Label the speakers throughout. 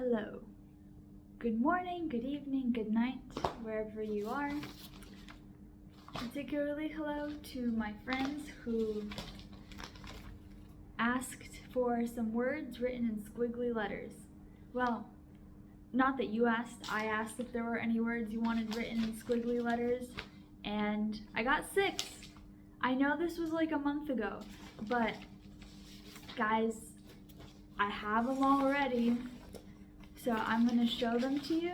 Speaker 1: Hello. Good morning, good evening, good night, wherever you are. Particularly hello to my friends who asked for some words written in squiggly letters. Well, not that you asked, I asked if there were any words you wanted written in squiggly letters, and I got 6. I know this was like a month ago, but guys, I have them already, so I'm gonna show them to you.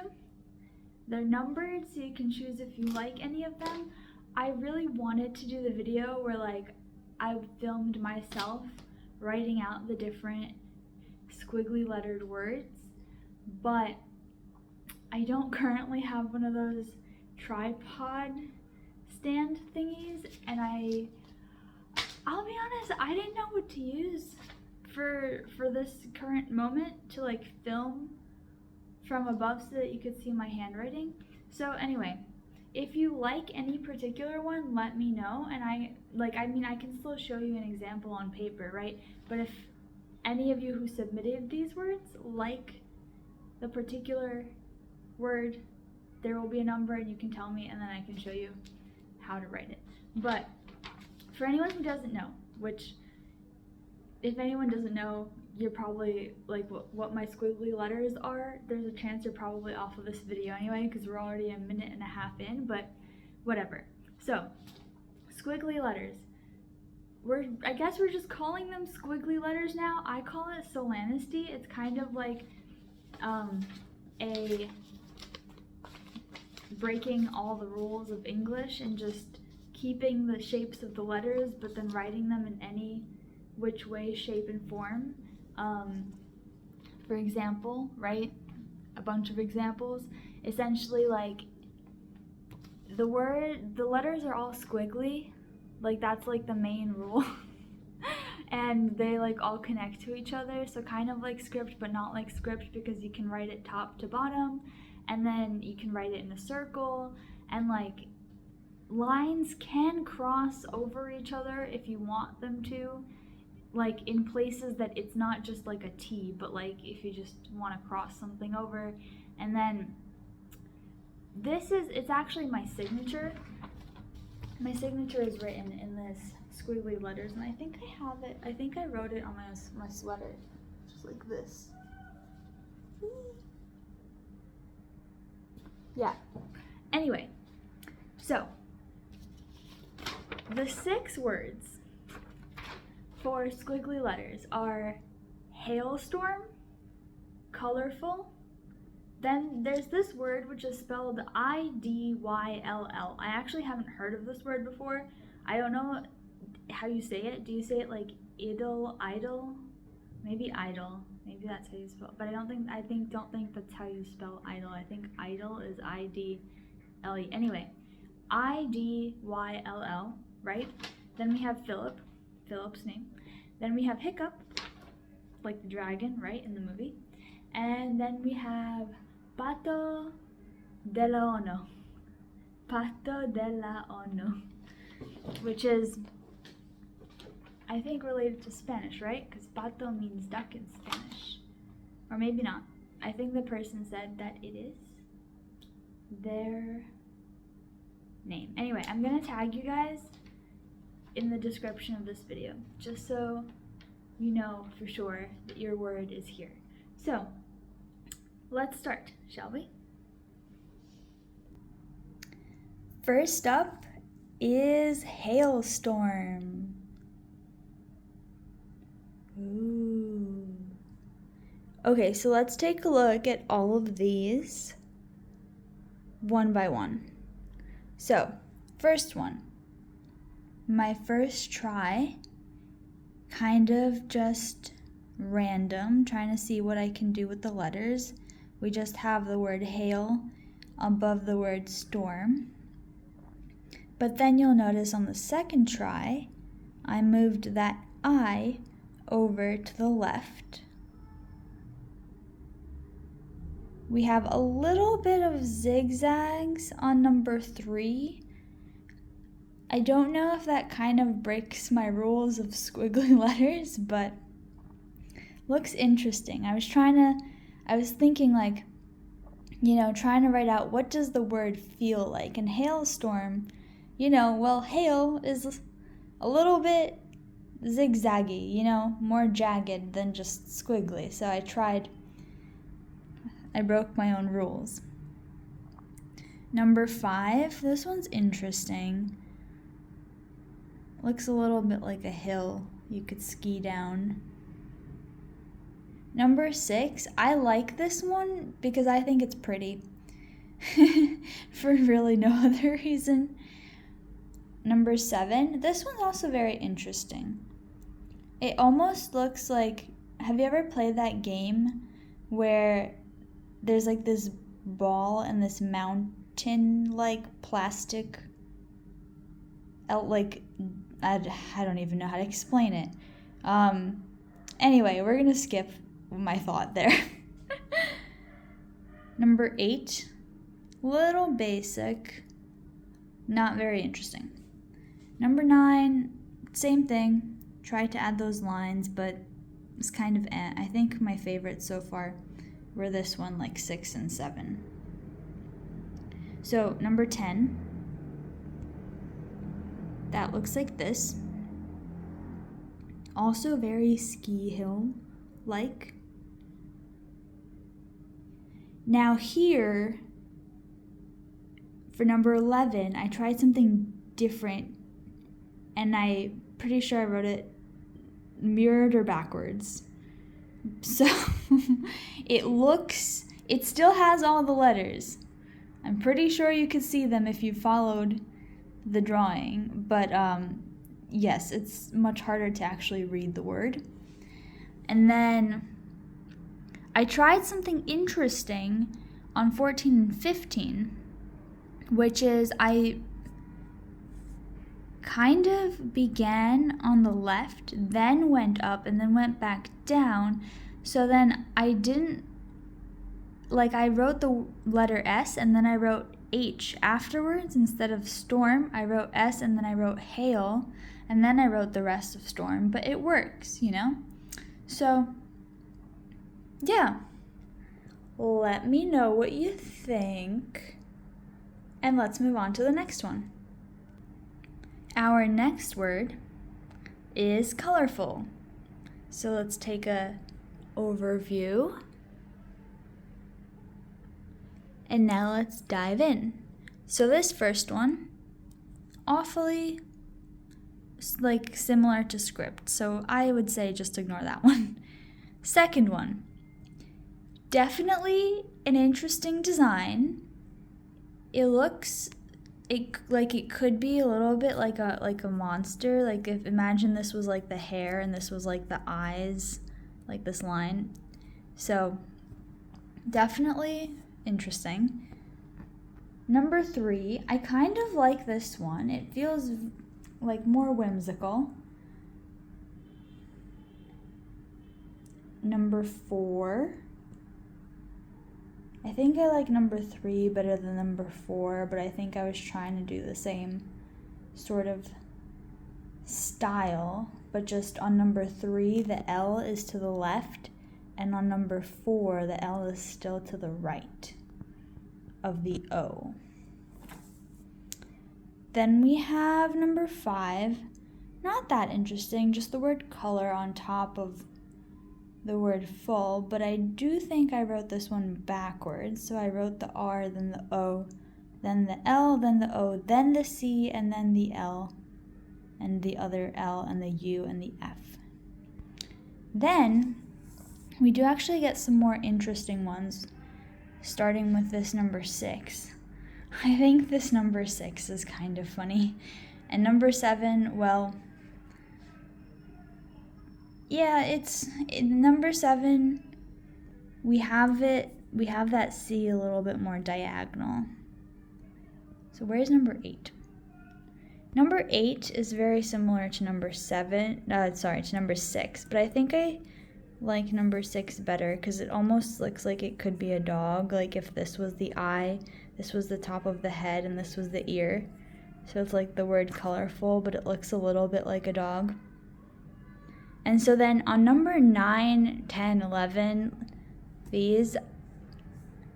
Speaker 1: They're numbered, so you can choose if you like any of them. I really wanted to do the video where like I filmed myself writing out the different squiggly lettered words, but I don't currently have one of those tripod stand thingies, and I'll be honest, I didn't know what to use for this current moment to like film from above so that you could see my handwriting. So anyway, if you like any particular one, let me know, and I can still show you an example on paper, right? But if any of you who submitted these words like the particular word, there will be a number and you can tell me, and then I can show you how to write it. But for anyone who doesn't know, which if anyone doesn't know, you're probably like what my squiggly letters are, there's a chance you're probably off of this video anyway because we're already a minute and a half in, but whatever. So squiggly letters, I guess we're just calling them squiggly letters now. I call it Solanisty. It's kind of like a breaking all the rules of English and just keeping the shapes of the letters but then writing them in any which way, shape, and form. For example, right, a bunch of examples, essentially like the letters are all squiggly, like that's like the main rule. And they like all connect to each other, so kind of like script but not like script, because you can write it top to bottom and then you can write it in a circle, and like lines can cross over each other if you want them to, like in places that it's not just like a T, but like if you just want to cross something over. And then it's actually my signature. My signature is written in this squiggly letters, and I think I have it, I think I wrote it on my sweater, just like this. Yeah, anyway, so the 6 words for squiggly letters are hailstorm, colorful, then there's this word which is spelled Idyll. I actually haven't heard of this word before. I don't know how you say it. Do you say it like Idyll? Maybe Idyll. Maybe that's how you spell it. But I don't think that's how you spell Idyll. I think Idyll is I-D-L-E. Anyway, Idyll, right? Then we have Philip's name. Then we have Hiccup, like the dragon, right, in the movie. And then we have Patodelaonu, which is, I think, related to Spanish, right? Because pato means duck in Spanish. Or maybe not. I think the person said that it is their name. Anyway, I'm gonna tag you guys in the description of this video, just so you know for sure that your word is here. So let's start, shall we? First up is hailstorm. Ooh. Okay, so let's take a look at all of these one by one. So, first one. My first try, kind of just random, trying to see what I can do with the letters. We just have the word hail above the word storm. But then you'll notice on the second try, I moved that I over to the left. We have a little bit of zigzags on number 3. I don't know if that kind of breaks my rules of squiggly letters, but looks interesting. I I was thinking like, trying to write out what does the word feel like. And hailstorm, hail is a little bit zigzaggy, more jagged than just squiggly. So I broke my own rules. Number 5, this one's interesting. Looks a little bit like a hill you could ski down. Number 6, I like this one because I think it's pretty. For really no other reason. Number 7, this one's also very interesting. It almost looks like, have you ever played that game where there's like this ball and this mountain-like plastic, like, I don't even know how to explain it. Anyway, we're going to skip my thought there. Number 8, little basic, not very interesting. Number 9, same thing. Tried to add those lines, but it's kind of I think my favorites so far were this one, like 6 and 7. So number 10, that looks like this. Also very ski hill like. Now here, for number 11, I tried something different, and I'm pretty sure I wrote it mirrored or backwards. So it still has all the letters. I'm pretty sure you could see them if you followed the drawing, but yes, it's much harder to actually read the word. And then I tried something interesting on 14 and 15, which is I kind of began on the left, then went up, and then went back down. So then I wrote the letter S, and then I wrote H afterwards. Instead of storm, I wrote S, and then I wrote hail, and then I wrote the rest of storm. But it works, So, yeah. Let me know what you think, and let's move on to the next one. Our next word is colorful. So let's take a overview. And now let's dive in. So this first one, awfully similar to script. So I would say just ignore that one. Second one, definitely an interesting design. It looks it could be a little bit like a monster. Like imagine this was like the hair and this was like the eyes, like this line. So definitely interesting. Number 3, I kind of like this one. It feels like more whimsical. Number 4, I think I like number 3 better than number 4, but I think I was trying to do the same sort of style, but just on number 3, the L is to the left, and on number 4, the L is still to the right of the O. Then we have number 5, not that interesting, just the word color on top of the word full, but I do think I wrote this one backwards. So I wrote the R, then the O, then the L, then the O, then the C, and then the L, and the other L, and the U, and the F. Then we do actually get some more interesting ones, starting with this number 6. I think this number 6 is kind of funny. And number 7, well, yeah, number 7, we have that C a little bit more diagonal. So where's number 8? Number 8 is very similar to number 6, but I think I like number 6 better because it almost looks like it could be a dog, like if this was the eye, this was the top of the head, and this was the ear. So it's like the word colorful, but it looks a little bit like a dog. And so then on number 9, 10, 11, These,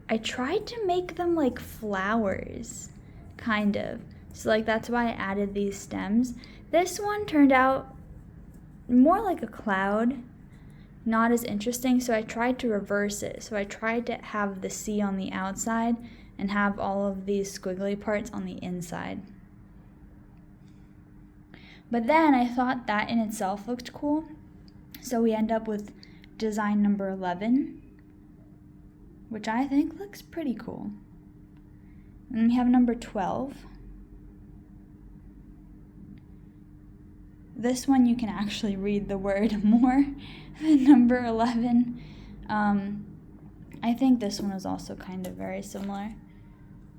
Speaker 1: I tried to make them like flowers, kind of. So like that's why I added these stems. This one turned out more like a cloud, not as interesting, so I tried to reverse it. So I tried to have the C on the outside and have all of these squiggly parts on the inside. But then I thought that in itself looked cool, so we end up with design number 11, which I think looks pretty cool. And we have number 12. This one you can actually read the word more than number 11. I think this one is also kind of very similar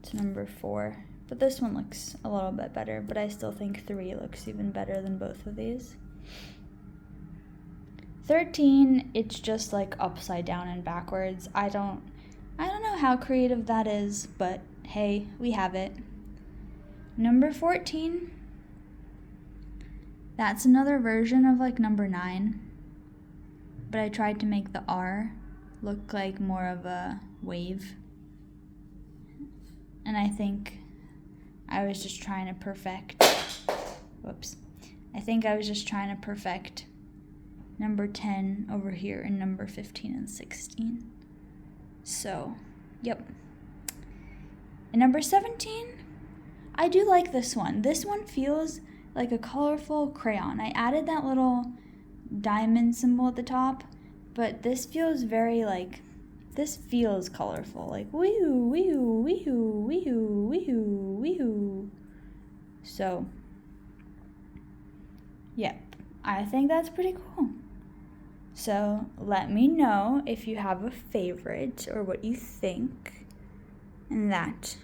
Speaker 1: to number 4, but this one looks a little bit better, but I still think 3 looks even better than both of these. 13, it's just like upside down and backwards. I don't know how creative that is, but hey, we have it. Number 14, that's another version of like number 9, but I tried to make the R look like more of a wave. And I think I was just trying to perfect, I think I was just trying to perfect number 10 over here and number 15 and 16. So, yep. And number 17, I do like this one. This one feels like a colorful crayon. I added that little diamond symbol at the top, but this feels very like, this feels colorful, like wee-hoo, wee-hoo, wee-hoo, wee-hoo, wee-hoo, wee-hoo. So, yep, I think that's pretty cool. So let me know if you have a favorite or what you think. And that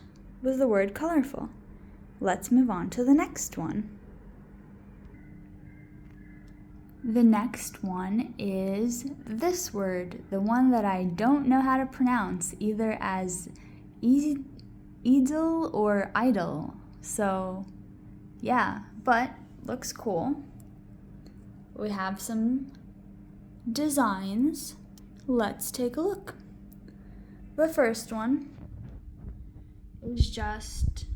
Speaker 1: was the word colorful. Let's move on to the next one. The next one is this word, the one that I don't know how to pronounce, either as Idyll or Idyll. So, yeah, but looks cool. We have some designs. Let's take a look. The first one is just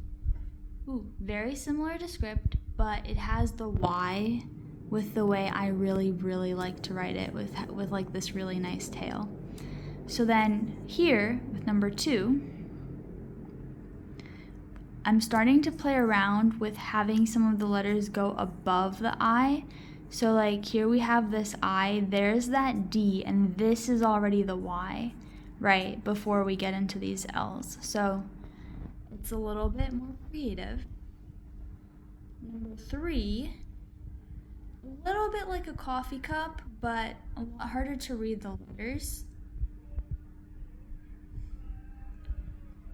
Speaker 1: very similar to script, but it has the Y with the way I really like to write it, with like this really nice tail. So then here with number 2, I'm starting to play around with having some of the letters go above the I. So like here we have this I, there's that D, and this is already the Y, right, before we get into these L's. So it's a little bit more creative. Number 3, a little bit like a coffee cup, but a lot harder to read the letters.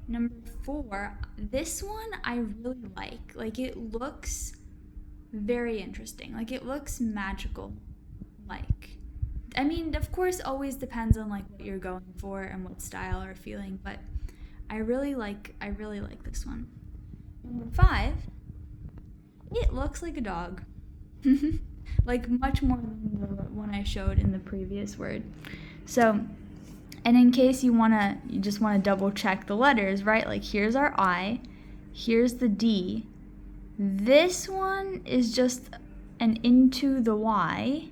Speaker 1: Number 4, this one I really like. Like it looks very interesting. Like it looks magical. Like, I mean, of course, always depends on like what you're going for and what style or feeling, but I really like this one. Number 5, it looks like a dog. Like much more than the one I showed in the previous word. So, and in case you just wanna double check the letters, right? Like here's our I, here's the D. This one is just an into the Y.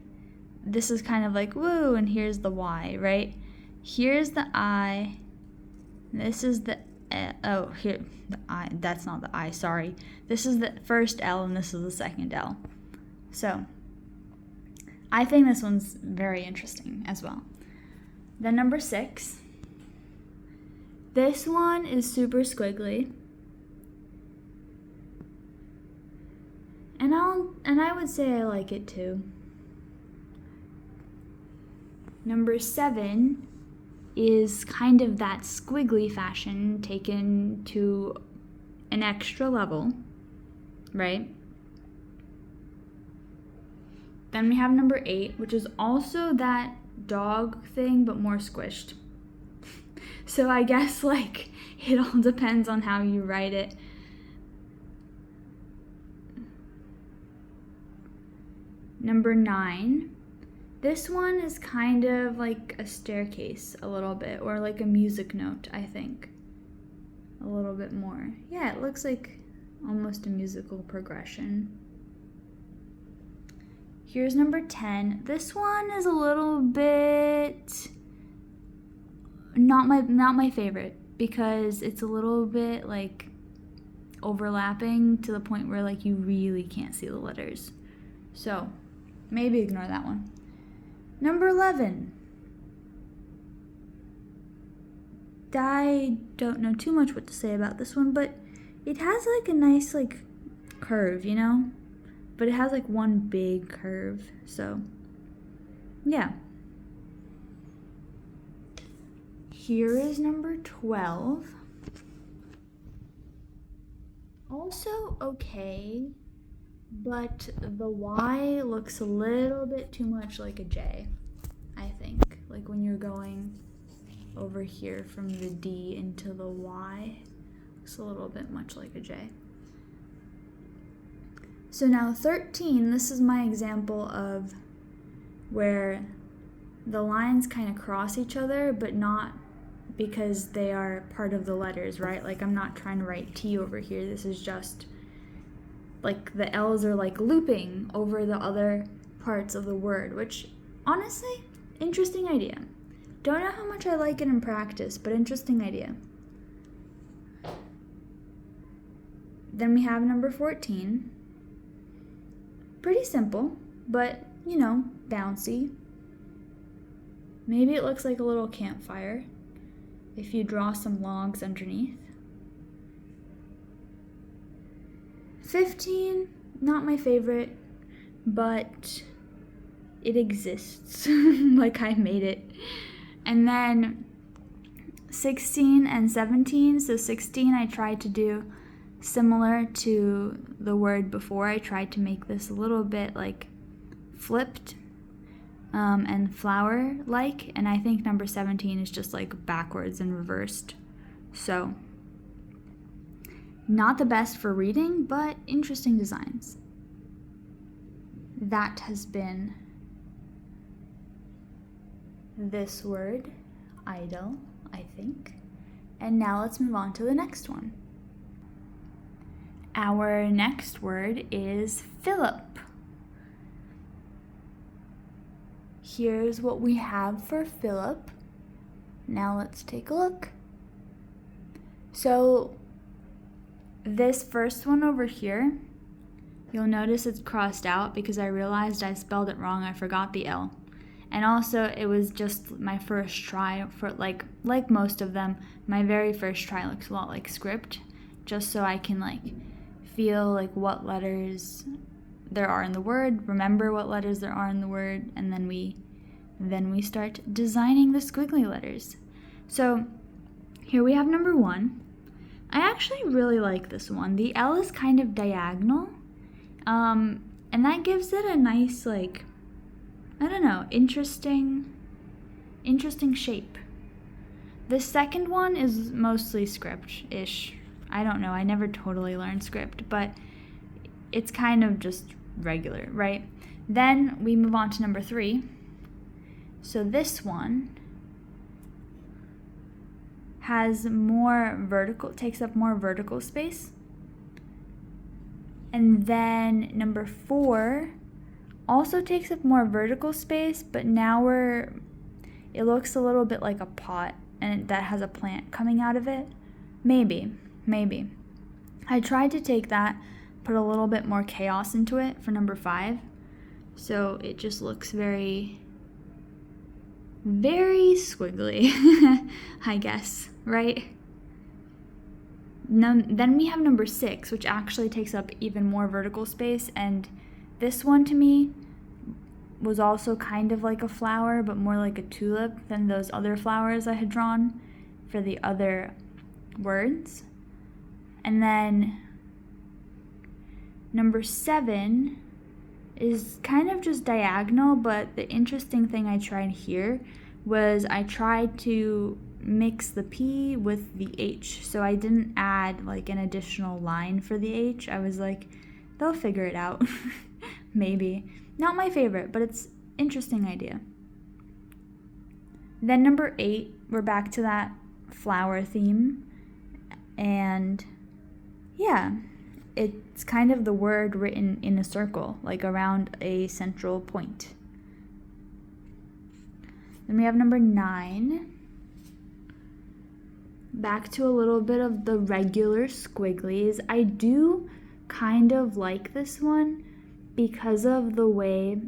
Speaker 1: This is kind of like woo, and here's the Y, right? Here's the I. This is the here the I. That's not the I. Sorry. This is the first L, and this is the second L. So I think this one's very interesting as well. Then number 6. This one is super squiggly. And I would say I like it too. Number 7 is kind of that squiggly fashion taken to an extra level, right? Then we have number 8, which is also that dog thing, but more squished. So I guess like it all depends on how you write it. Number 9 This one is kind of like a staircase a little bit, or like a music note, I think. A little bit more. Yeah, it looks like almost a musical progression. Here's number 10. This one is a little bit not my favorite, because it's a little bit like overlapping to the point where like you really can't see the letters. So maybe ignore that one. Number 11. I don't know too much what to say about this one, but it has like a nice like curve, you know? But it has like one big curve, so yeah. Here is number 12. Also okay, but the Y looks a little bit too much like a J, I think. Like when you're going over here from the D into the Y, looks a little bit much like a J. So now 13, this is my example of where the lines kind of cross each other, but not because they are part of the letters, right? Like I'm not trying to write T over here. This is just like the L's are like looping over the other parts of the word, which honestly, interesting idea. Don't know how much I like it in practice, but interesting idea. Then we have number 14. Pretty simple, but you know, bouncy. Maybe it looks like a little campfire if you draw some logs underneath. 15, not my favorite, but it exists. Like I made it. And then 16 and 17. So 16 I tried to do similar to the word before. I tried to make this a little bit like flipped and flower like, and I think number 17 is just like backwards and reversed. So not the best for reading, but interesting designs. That has been this word, Idyll, I think. And now let's move on to the next one. Our next word is Phillip. Here's what we have for Phillip. Now let's take a look. So this first one over here, you'll notice it's crossed out because I realized I spelled it wrong. I forgot the L. And also it was just my first try for like most of them, my very first try looks a lot like script, just so I can like feel like what letters there are in the word, remember what letters there are in the word, and then we start designing the squiggly letters. So here we have number 1. I actually really like this one. The L is kind of diagonal, and that gives it a nice, like, I don't know, interesting shape. The second one is mostly script-ish. I don't know, I never totally learned script, but it's kind of just regular, right? Then we move on to number 3. So this one has more vertical, takes up more vertical space. And then number 4 also takes up more vertical space, but now it looks a little bit like a pot, and that has a plant coming out of it. Maybe. I tried to take that, put a little bit more chaos into it for number 5. So it just looks very squiggly, I guess, right? Then we have number 6, which actually takes up even more vertical space, and this one to me was also kind of like a flower, but more like a tulip than those other flowers I had drawn for the other words. And then number 7 is kind of just diagonal, but the interesting thing I tried here was I tried to mix the P with the H. So I didn't add like an additional line for the H. I was like, they'll figure it out. Maybe. Not my favorite, but interesting idea. Then number 8, we're back to that flower theme. And yeah, it's kind of the word written in a circle, like around a central point. Then we have number 9. Back to a little bit of the regular squigglies. I do kind of like this one because of the way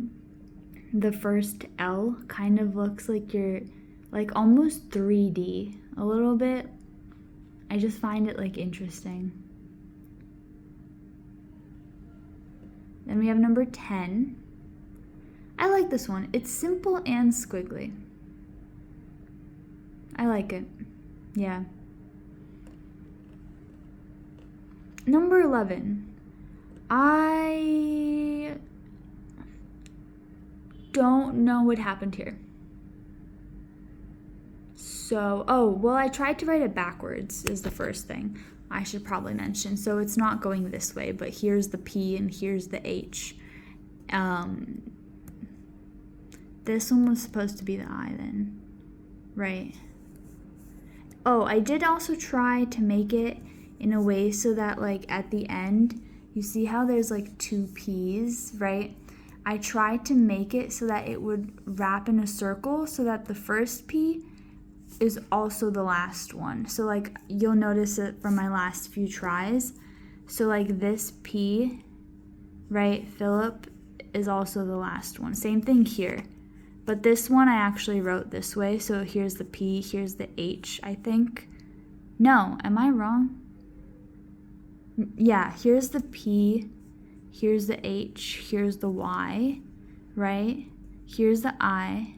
Speaker 1: the first L kind of looks like you're like almost 3D a little bit. I just find it like interesting. Then we have number 10. I like this one. It's simple and squiggly. I like it. Yeah. Number 11. I don't know what happened here. So, I tried to write it backwards is the first thing I should probably mention. So it's not going this way, but here's the P and here's the H. This one was supposed to be the I then, right? Oh, I did also try to make it in a way so that like at the end, you see how there's like 2 P's, right? I tried to make it so that it would wrap in a circle so that the first P is also the last one. So like you'll notice it from my last few tries. So like this P, right, Phillip, is also the last one. Same thing here. But this one I actually wrote this way. So here's the P, here's the H, I think. No, am I wrong? Yeah, here's the P, here's the H, here's the Y, right? Here's the I,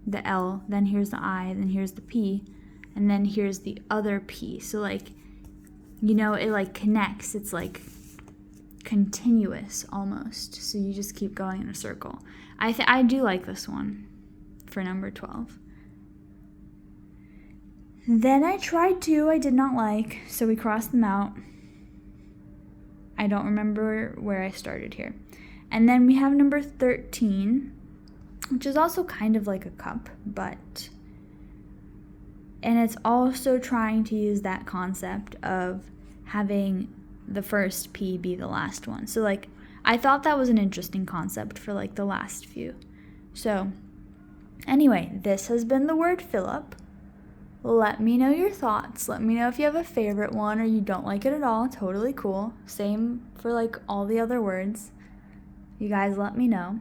Speaker 1: the L, then here's the I, then here's the P, and then here's the other P. So like, you know, it like connects. It's like continuous almost. So you just keep going in a circle. I do like this one for number 12. Then I tried 2 I did not like, so we crossed them out. I don't remember where I started here. And then we have number 13, which is also kind of like a cup, and it's also trying to use that concept of having the first P be the last one. So like, I thought that was an interesting concept for like the last few. So anyway, this has been the word Phillip. Let me know your thoughts. Let me know if you have a favorite one or you don't like it at all. Totally cool. Same for like all the other words. You guys let me know.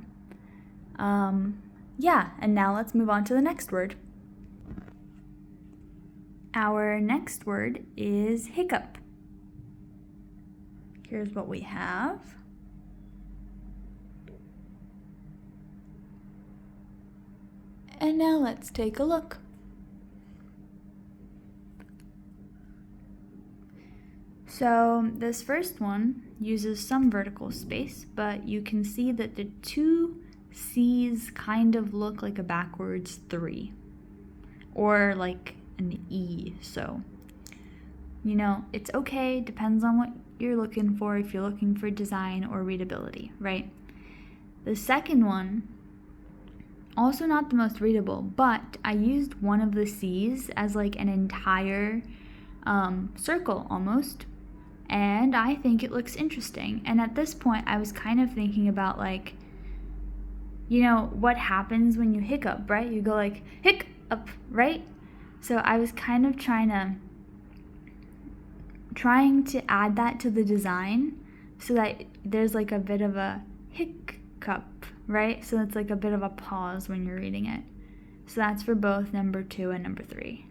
Speaker 1: Yeah, and now let's move on to the next word. Our next word is hiccup. Here's what we have. And now let's take a look. So this first one uses some vertical space, but you can see that the 2 C's kind of look like a backwards 3 or like an E. So, you know, it's okay. Depends on what you're looking for, if you're looking for design or readability, right? The second one, also not the most readable, but I used one of the C's as like an entire circle almost. And I think it looks interesting. And at this point, I was kind of thinking about like, you know, what happens when you hiccup, right? You go like, hiccup, right? So I was kind of trying to add that to the design so that there's like a bit of a hiccup, right? So it's like a bit of a pause when you're reading it. So that's for both number 2 and number 3.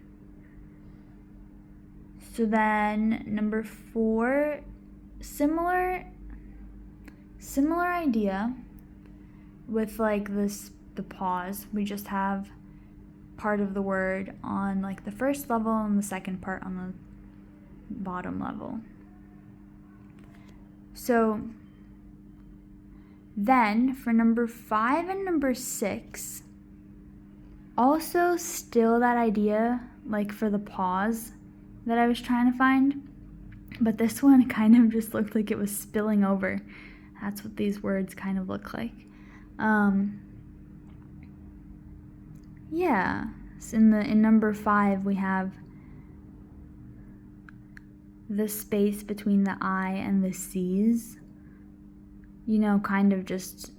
Speaker 1: So then number 4, similar idea with like the pause. We just have part of the word on like the first level and the second part on the bottom level. So then for number 5 and number 6, also still that idea like for the pause that I was trying to find, but this one kind of just looked like it was spilling over. That's what these words kind of look like. Yeah, so in number 5 we have the space between the I and the C's, you know, kind of just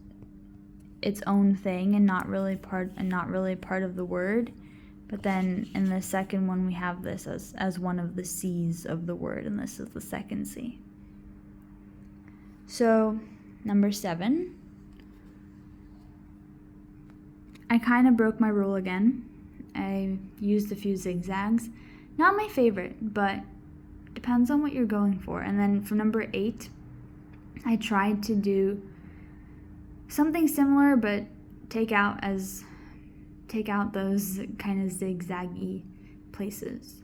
Speaker 1: its own thing and not really part of the word. But then in the second one we have this as one of the C's of the word, and this is the second C. So number 7, I kind of broke my rule again. I used a few zigzags. Not my favorite, but depends on what you're going for. And then for number 8, I tried to do something similar, but take out those kind of zigzaggy places.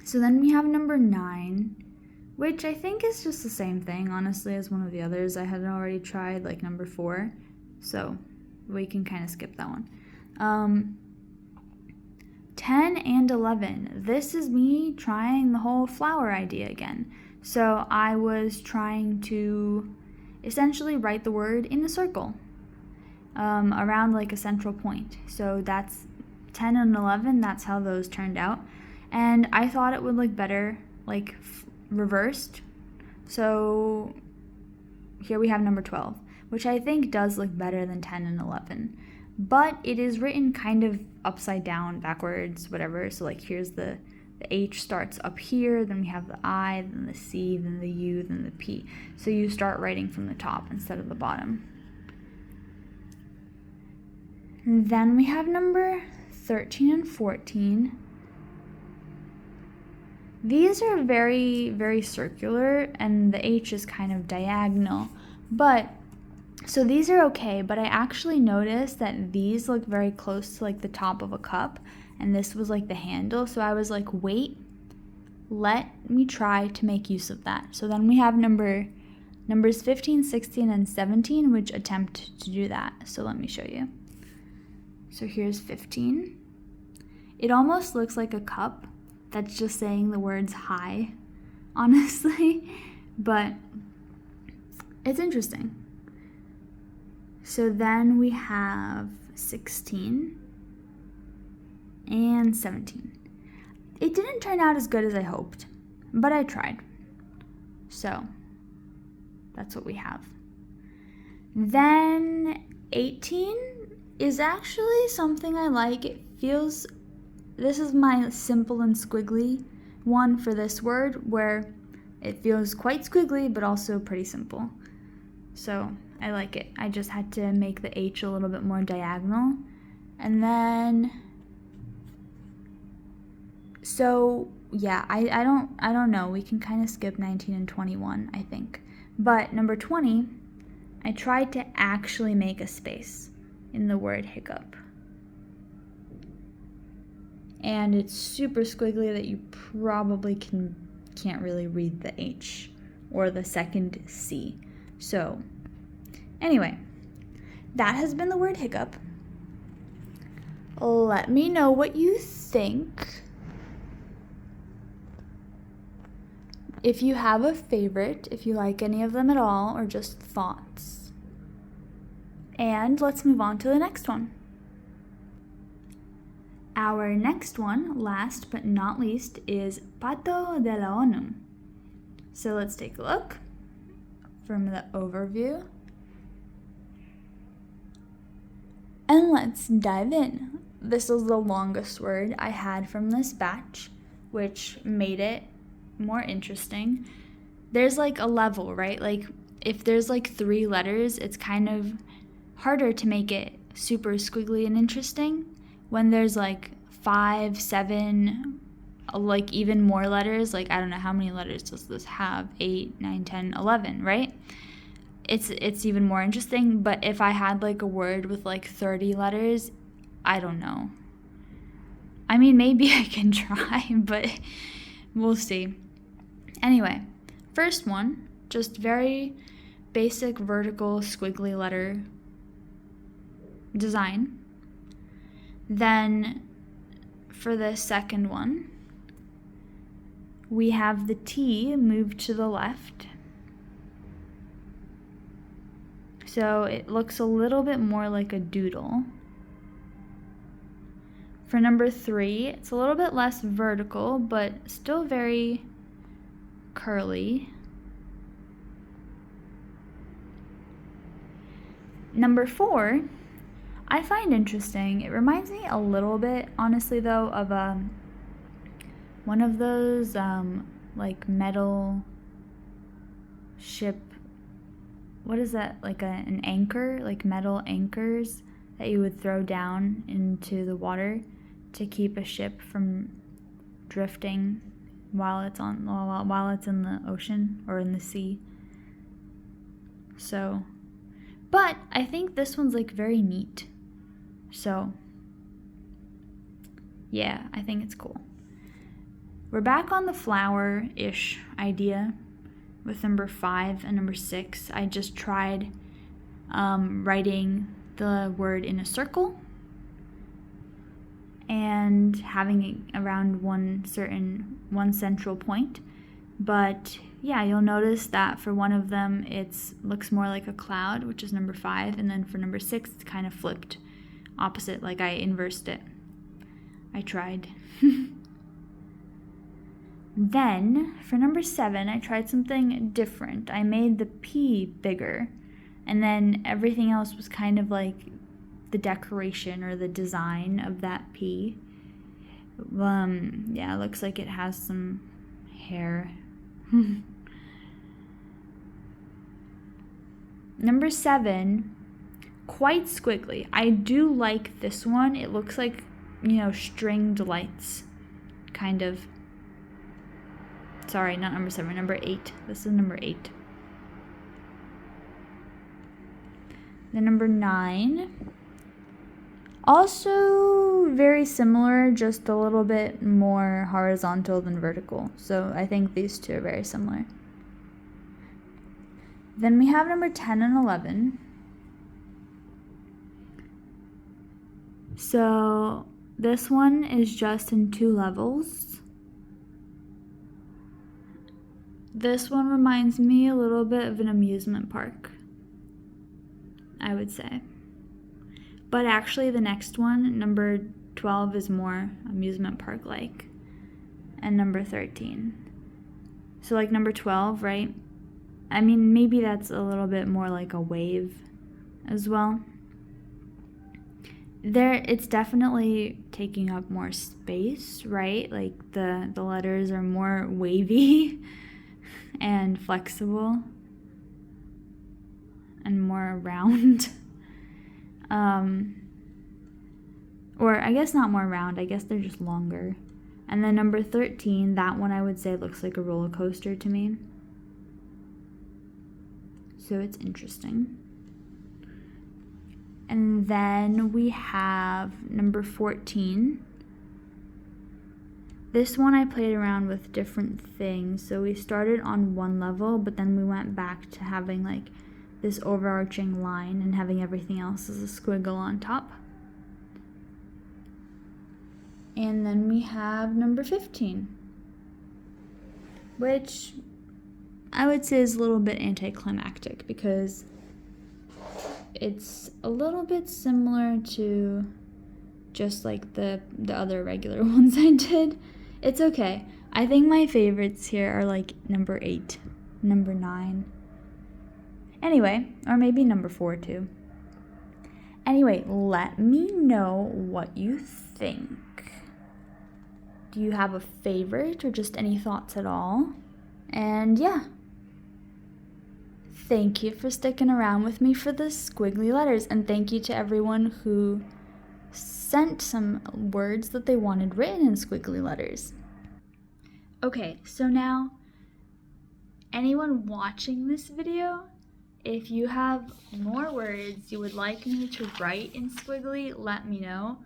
Speaker 1: So then we have number 9, which I think is just the same thing, honestly, as one of the others. I had already tried, like number 4, so we can kind of skip that one. 10 and 11. This is me trying the whole flower idea again. So I was trying to essentially write the word in a circle around like a central point. So that's 10 and 11, that's how those turned out. And I thought it would look better like reversed. So here we have number 12, which I think does look better than 10 and 11. But it is written kind of upside down, backwards, whatever. So like here's the H starts up here, then we have the I, then the C, then the U, then the P. So you start writing from the top instead of the bottom. And then we have number 13 and 14. These are very, very circular, and the H is kind of diagonal. But so these are okay, but I actually noticed that these look very close to like the top of a cup, and this was like the handle. So I was like, wait, let me try to make use of that. So then we have numbers 15, 16, and 17, which attempt to do that. So let me show you. So here's 15. It almost looks like a cup that's just saying the words hi, honestly, but it's interesting. So then we have 16 and 17. It didn't turn out as good as I hoped, but I tried. So that's what we have. Then 18 is actually something I like. It feels, this is my simple and squiggly one for this word, where it feels quite squiggly but also pretty simple. So I like it. I just had to make the H a little bit more diagonal. And then, so yeah, I don't know. We can kind of skip 19 and 21, I think. But number 20, I tried to actually make a space in the word hiccup. And it's super squiggly that you probably can't really read the H or the second C. So anyway, that has been the word hiccup. Let me know what you think. If you have a favorite, if you like any of them at all, or just thoughts. And let's move on to the next one. Our next one, last but not least, is Patodelaonu. So let's take a look from the overview. And let's dive in. This is the longest word I had from this batch, which made it more interesting. There's like a level, right? Like if there's like 3 letters, it's kind of harder to make it super squiggly and interesting. When there's like 5, 7, like even more letters, like I don't know how many letters does this have, 8, 9, 10, 11, right? It's even more interesting. But if I had like a word with like 30 letters, I don't know. I mean, maybe I can try, but we'll see. Anyway, first one, just very basic vertical squiggly letter design. Then for the second one, we have the T moved to the left. So it looks a little bit more like a doodle. For number 3, it's a little bit less vertical, but still very curly. Number 4, I find interesting. It reminds me a little bit, honestly though, of one of those like metal ship, what is that, like an anchor, like metal anchors that you would throw down into the water to keep a ship from drifting while it's in the ocean or in the sea. So, but I think this one's like very neat. So, yeah, I think it's cool. We're back on the flower-ish idea with number 5 and number 6. I just tried writing the word in a circle and having it around one central point. But yeah, you'll notice that for one of them it looks more like a cloud, which is number 5, and then for number 6 it's kind of flipped opposite, like I inversed it. I tried. Then for number 7 I tried something different. I made the P bigger, and then everything else was kind of like the decoration or the design of that P. Yeah, it looks like it has some hair. Number 7, quite squiggly. I do like this one. It looks like, stringed lights, kind of. Sorry, not number 7, number 8. This is number 8. Then number 9. Also very similar, just a little bit more horizontal than vertical. So I think these two are very similar. Then we have number 10 and 11. So this one is just in 2 levels. This one reminds me a little bit of an amusement park, I would say. But actually the next one, number 12, is more amusement park-like. And number 13. So like number 12, right? I mean, maybe that's a little bit more like a wave as well. It's definitely taking up more space, right? Like the letters are more wavy and flexible and more round. Or I guess not more round, I guess they're just longer. And then number 13, that one I would say looks like a roller coaster to me. So it's interesting. And then we have number 14. This one I played around with different things. So we started on one level, but then we went back to having like this overarching line and having everything else as a squiggle on top. And then we have number 15, which I would say is a little bit anticlimactic because it's a little bit similar to just like the other regular ones I did. It's okay. I think my favorites here are like number 8, number 9. Anyway, or maybe number 4 too. Anyway, let me know what you think. Do you have a favorite or just any thoughts at all? And yeah. Thank you for sticking around with me for the squiggly letters, and thank you to everyone who sent some words that they wanted written in squiggly letters. Okay, so now, anyone watching this video, if you have more words you would like me to write in squiggly, let me know.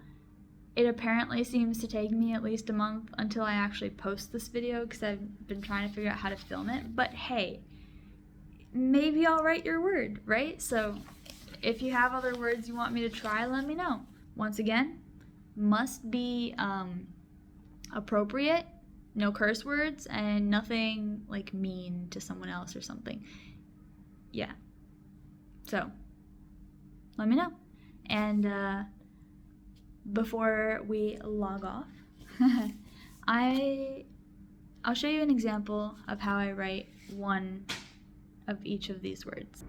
Speaker 1: It apparently seems to take me at least a month until I actually post this video because I've been trying to figure out how to film it, but hey, maybe I'll write your word, right? So if you have other words you want me to try, let me know. Once again, must be appropriate no curse words and nothing like mean to someone else or something. Yeah. So, let me know. And before we log off, I'll show you an example of how I write one of each of these words.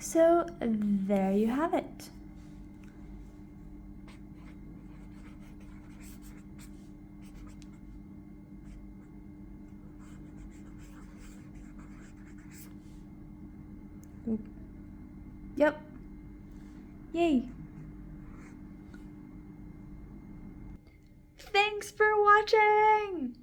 Speaker 1: So there you have it. Yep. Yay. Thanks for watching!